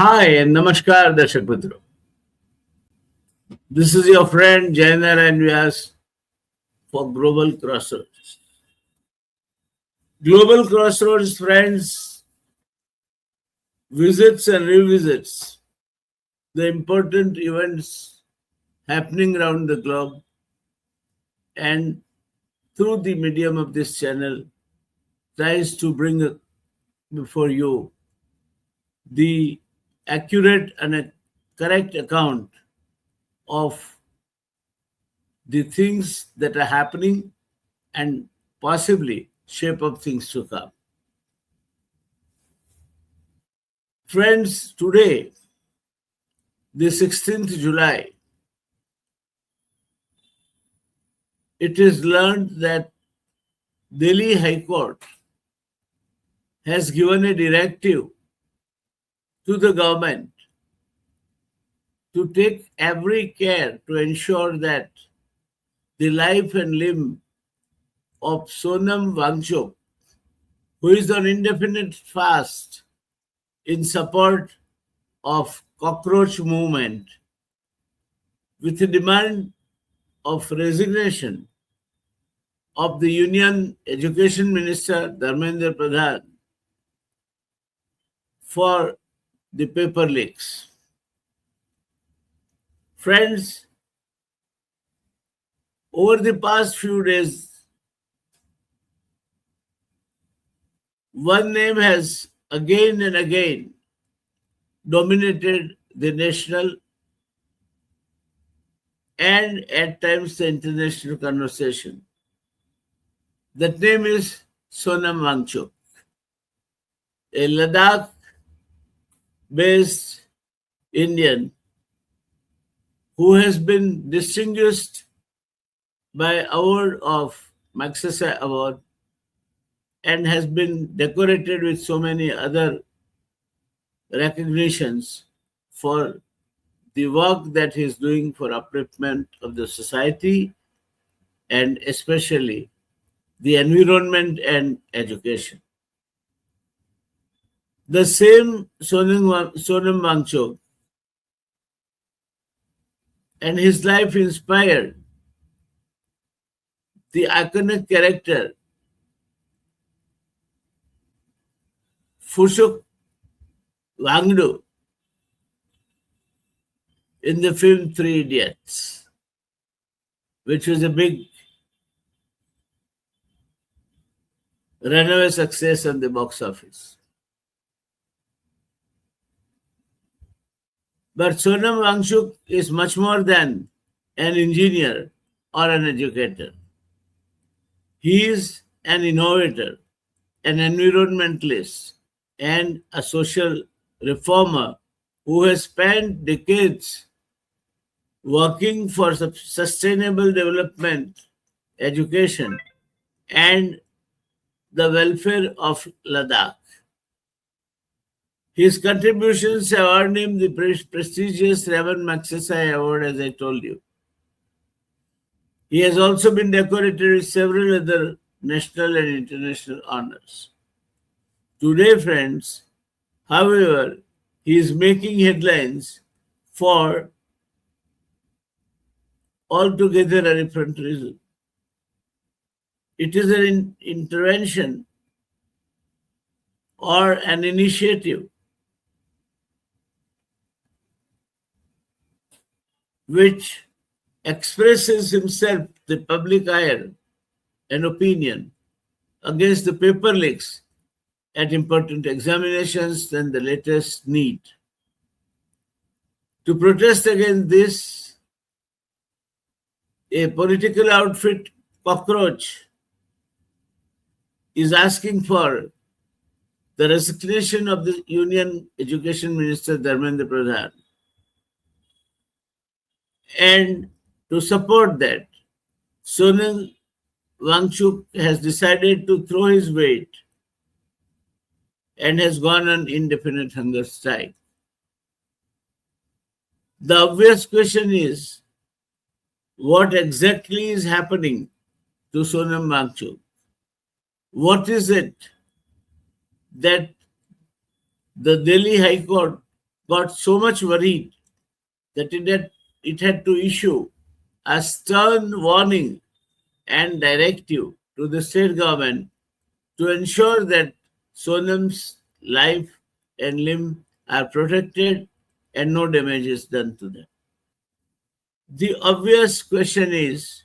Hi and Namaskar, Darshak Mitra. This is your friend Jaynarayan Vyas for Global Crossroads. Global Crossroads, friends, visits and revisits the important events happening around the globe, and through the medium of this channel tries to bring before you the accurate and a correct account of the things that are happening and possibly shape of things to come. Friends, today, the 16th July, it is learned that Delhi High Court has given a directive to the government to take every care to ensure that the life and limb of Sonam Wangchuk, who is on indefinite fast in support of cockroach movement, with a demand of resignation of the Union Education Minister Dharmendra Pradhan for the paper leaks. Friends, over the past few days, one name has again and again dominated the national and at times the international conversation. That name is Sonam Wangchuk, a Ladakh-based Indian who has been distinguished by award of Magsaysay Award and has been decorated with so many other recognitions for the work that he is doing for upliftment of the society and especially the environment and education. The same Sonam Wangchuk and his life inspired the iconic character Fushuk Wangdu in the film Three Idiots, which was a big runaway success on the box office. But Sonam Wangchuk is much more than an engineer or an educator. He is an innovator, an environmentalist, and a social reformer who has spent decades working for sustainable development, education, and the welfare of Ladakh. His contributions have earned him the prestigious Raman Magsaysay Award, as I told you. He has also been decorated with several other national and international honors. Today, friends, however, he is making headlines for altogether a different reason. It is an intervention or an initiative which expresses himself, the public ire and opinion, against the paper leaks at important examinations and the latest NEET. To protest against this, a political outfit, Cockroach, is asking for the resignation of the Union Education Minister Dharmendra Pradhan. And to support that, Sonam Wangchuk has decided to throw his weight and has gone on indefinite hunger strike. The obvious question is, what exactly is happening to Sonam Wangchuk? What is it that the Delhi High Court got so much worried that it had to issue a stern warning and directive to the state government to ensure that Sonam's life and limb are protected and no damage is done to them. The obvious question is,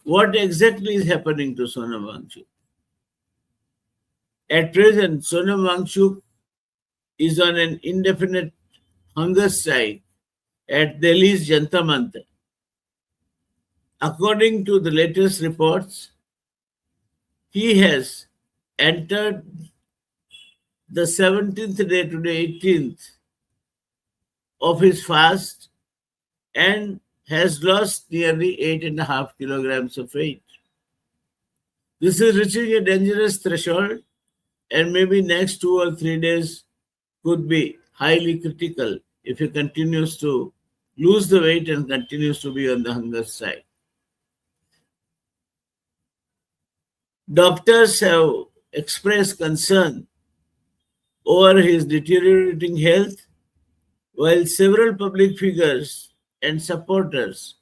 what exactly is happening to Sonam Wangchuk? At present, Sonam Wangchuk is on an indefinite hunger strike at Delhi's Jantar Mantar. According to the latest reports, he has entered the 17th day to the 18th of his fast and has lost nearly 8.5 kilograms of weight. This is reaching a dangerous threshold, and maybe next 2 or 3 days could be highly critical if he continues to lose the weight and continues to be on the hunger strike. Doctors have expressed concern over his deteriorating health, while several public figures and supporters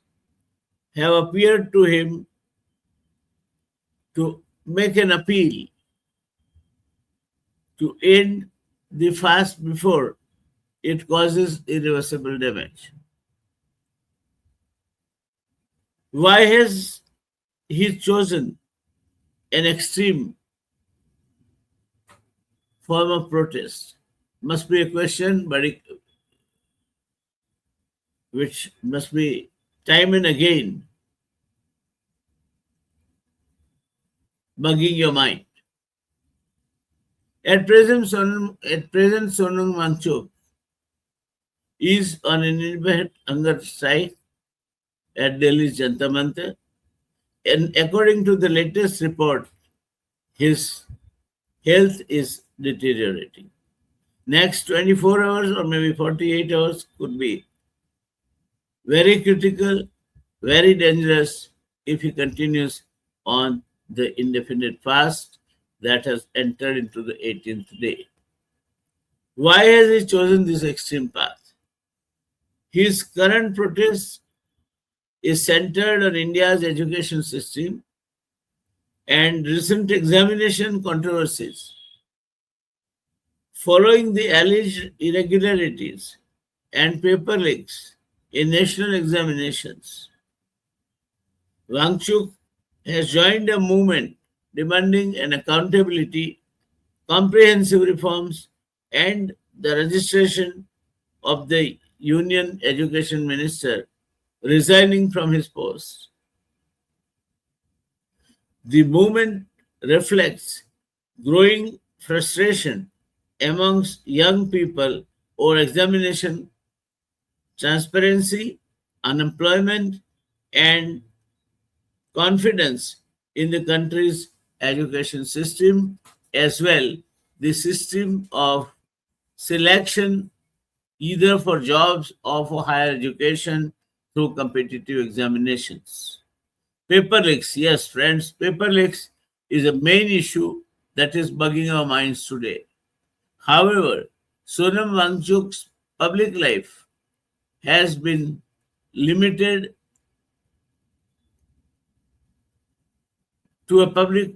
have appeared to him to make an appeal to end the fast before it causes irreversible damage. Why has he chosen an extreme form of protest? Must be a question, but which must be time and again bugging your mind. At present, Sonam Wangchuk is on an indefinite hunger strike at Delhi's Jantar Mantar, and according to the latest report, his health is deteriorating. Next 24 hours or maybe 48 hours could be very critical, very dangerous if he continues on the indefinite fast that has entered into the 18th day. Why has he chosen this extreme path? His current protest is centered on India's education system and recent examination controversies. Following the alleged irregularities and paper leaks in national examinations, Wangchuk has joined a movement demanding an accountability, comprehensive reforms, and the registration of the Union Education Minister resigning from his post. The movement reflects growing frustration amongst young people over examination transparency, unemployment, and confidence in the country's education system, as well the system of selection either for jobs or for higher education through competitive examinations. Paper leaks, yes, friends, paper leaks is a main issue that is bugging our minds today. However, Sonam Wangchuk's public life has been limited to a public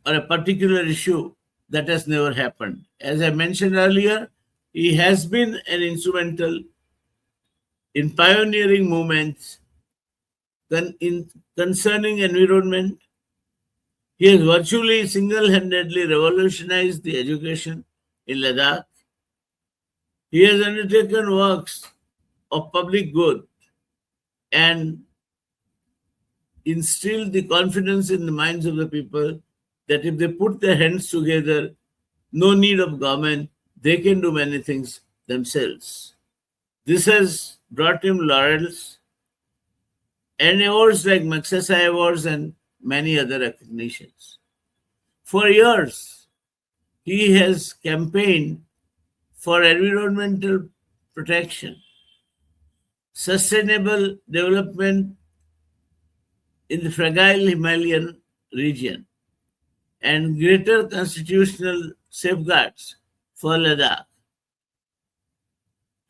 or a particular issue that has never happened. As I mentioned earlier, he has been an instrumental in pioneering movements concerning environment. He has virtually single-handedly revolutionized the education in Ladakh. He has undertaken works of public good and instilled the confidence in the minds of the people that if they put their hands together, no need of government, they can do many things themselves. This has brought him laurels and awards like Magsaysay Awards and many other recognitions. For years, he has campaigned for environmental protection, sustainable development in the fragile Himalayan region, and greater constitutional safeguards for Ladakh.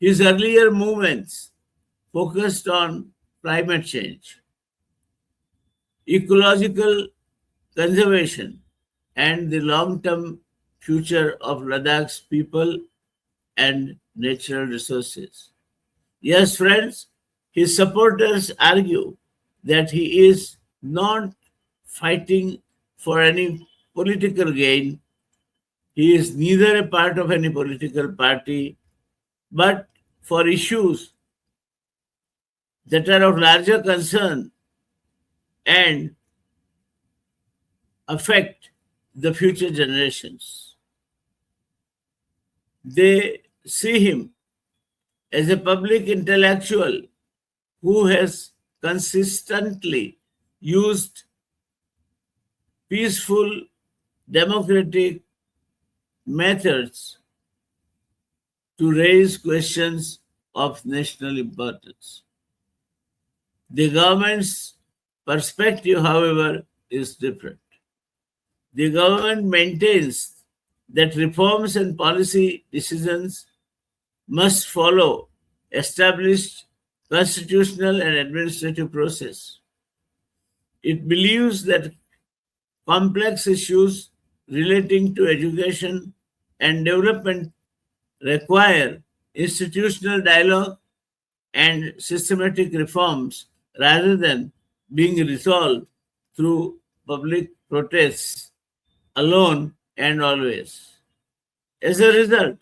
His earlier movements focused on climate change, ecological conservation, and the long-term future of Ladakh's people and natural resources. Yes, friends, his supporters argue that he is not fighting for any political gain. He is neither a part of any political party, but for issues that are of larger concern and affect the future generations. They see him as a public intellectual who has consistently used peaceful, democratic methods to raise questions of national importance. The government's perspective, however, is different. The government maintains that reforms and policy decisions must follow established constitutional and administrative process. It believes that complex issues relating to education and development require institutional dialogue and systematic reforms rather than being resolved through public protests alone and always. As a result,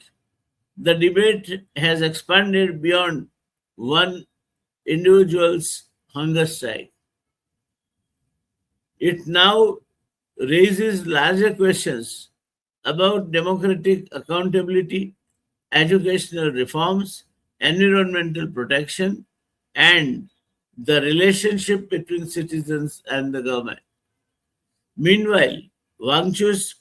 the debate has expanded beyond one individual's hunger strike. It now raises larger questions about democratic accountability, educational reforms, environmental protection, and the relationship between citizens and the government. Meanwhile, Wangchuk's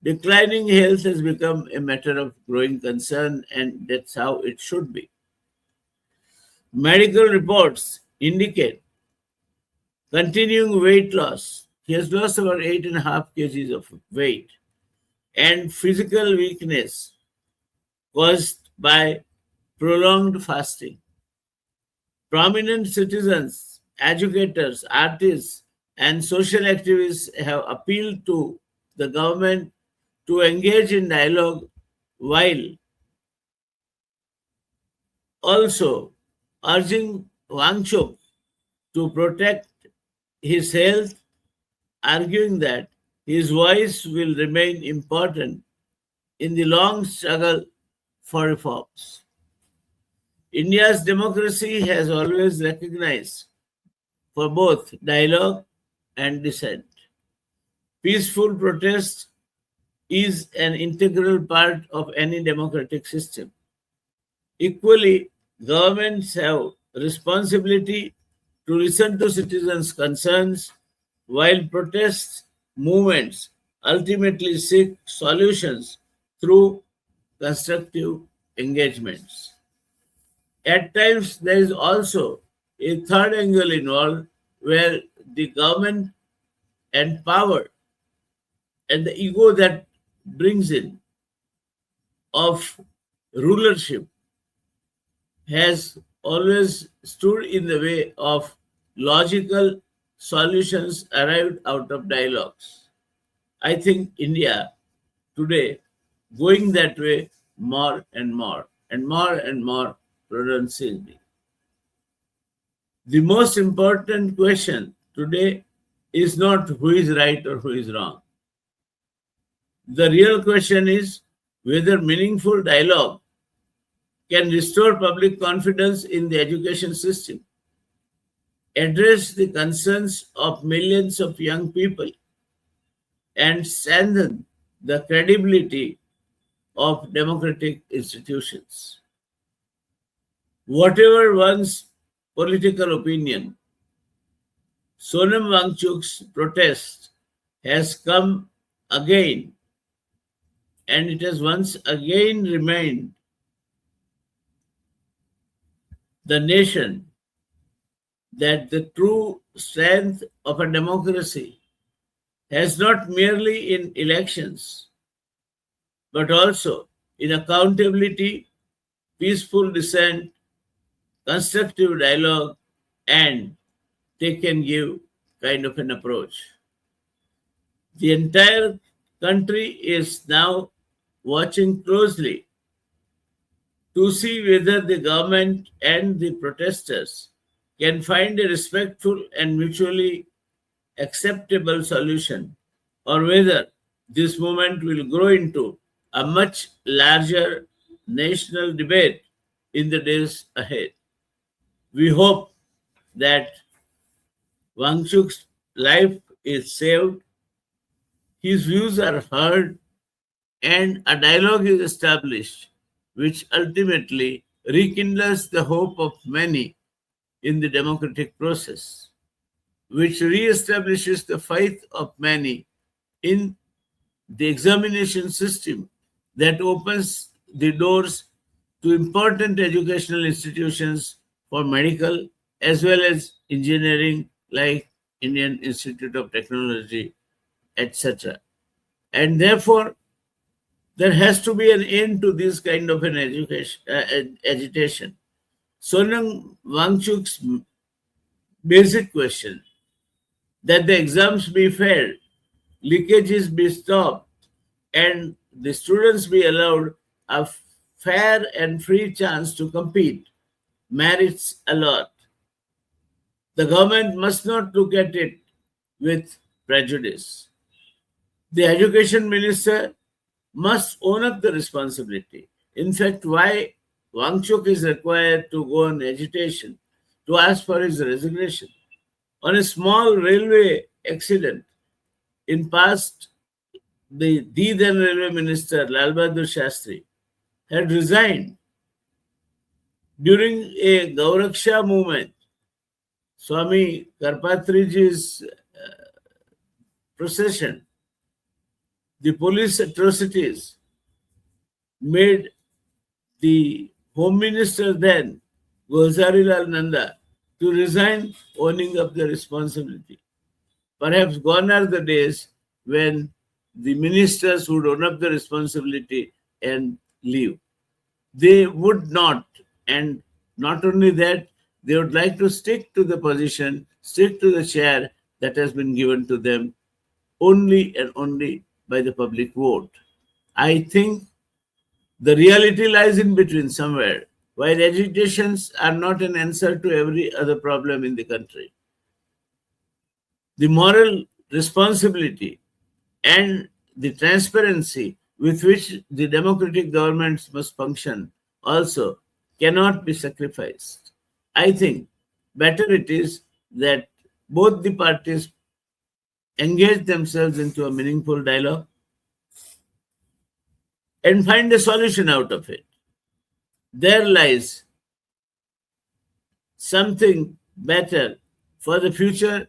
declining health has become a matter of growing concern, and that's how it should be. Medical reports indicate continuing weight loss. He has lost about 8.5 kgs of weight, and physical weakness caused by prolonged fasting. Prominent citizens, educators, artists, and social activists have appealed to the government to engage in dialogue while also urging Wangchuk to protect his health, arguing that his voice will remain important in the long struggle for reforms. India's democracy has always recognized for both dialogue and dissent. Peaceful protest is an integral part of any democratic system. Equally, governments have responsibility to listen to citizens' concerns, while protest movements ultimately seek solutions through constructive engagements. At times, there is also a third angle involved where the government and power and the ego that brings in of rulership has always stood in the way of logical solutions arrived out of dialogues. I think India today going that way more and more pronouncedly. The most important question today is not who is right or who is wrong. The real question is whether meaningful dialogue can restore public confidence in the education system, address the concerns of millions of young people, and strengthen the credibility of democratic institutions. Whatever one's political opinion, Sonam Wangchuk's protest has come again, and it has once again reminded the nation that the true strength of a democracy has not merely in elections, but also in accountability peaceful dissent, constructive dialogue, and take and give kind of an approach. The entire country is now watching closely to see whether the government and the protesters can find a respectful and mutually acceptable solution, or whether this movement will grow into a much larger national debate in the days ahead. We hope that Wangchuk's life is saved, his views are heard, and a dialogue is established which ultimately rekindles the hope of many in the democratic process, which re-establishes the faith of many in the examination system that opens the doors to important educational institutions for medical as well as engineering like Indian Institute of Technology, etc. And therefore, there has to be an end to this kind of an agitation. Sonam Wangchuk's basic question that the exams be fair, leakages be stopped, and the students be allowed a fair and free chance to compete merits a lot. The government must not look at it with prejudice. The education minister must own up the responsibility. In fact, why Wangchuk is required to go on agitation, to ask for his resignation. On a small railway accident in past, the then railway minister, Lal Bahadur Shastri, had resigned. During a Gauraksha movement, Swami Karpatriji's procession, the police atrocities made the Home Minister then, Gozarilal Nanda, to resign, owning up the responsibility. Perhaps gone are the days when the ministers would own up the responsibility and leave. They would not, and not only that, they would like to stick to the position, stick to the chair that has been given to them only and only by the public vote. I think the reality lies in between somewhere, while agitations are not an answer to every other problem in the country. The moral responsibility and the transparency with which the democratic governments must function also cannot be sacrificed. I think better it is that both the parties engage themselves into a meaningful dialogue and find a solution out of it. There lies something better for the future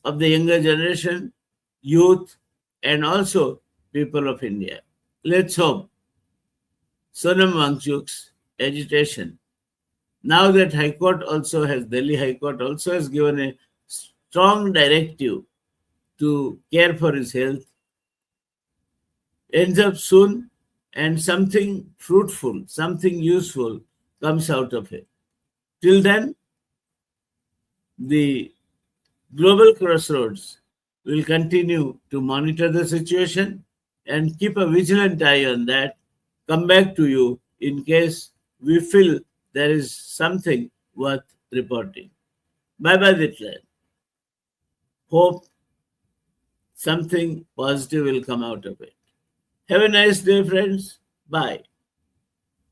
of the younger generation, youth, and also people of India. Let's hope Sonam Wangchuk's agitation, now that Delhi High Court also has given a strong directive to care for his health, ends up soon and something fruitful, something useful comes out of it. Till then, the Global Crossroads will continue to monitor the situation and keep a vigilant eye on that. Come back to you in case we feel there is something worth reporting. Bye-bye, Ditlan. Hope something positive will come out of it. Have a nice day, friends. Bye.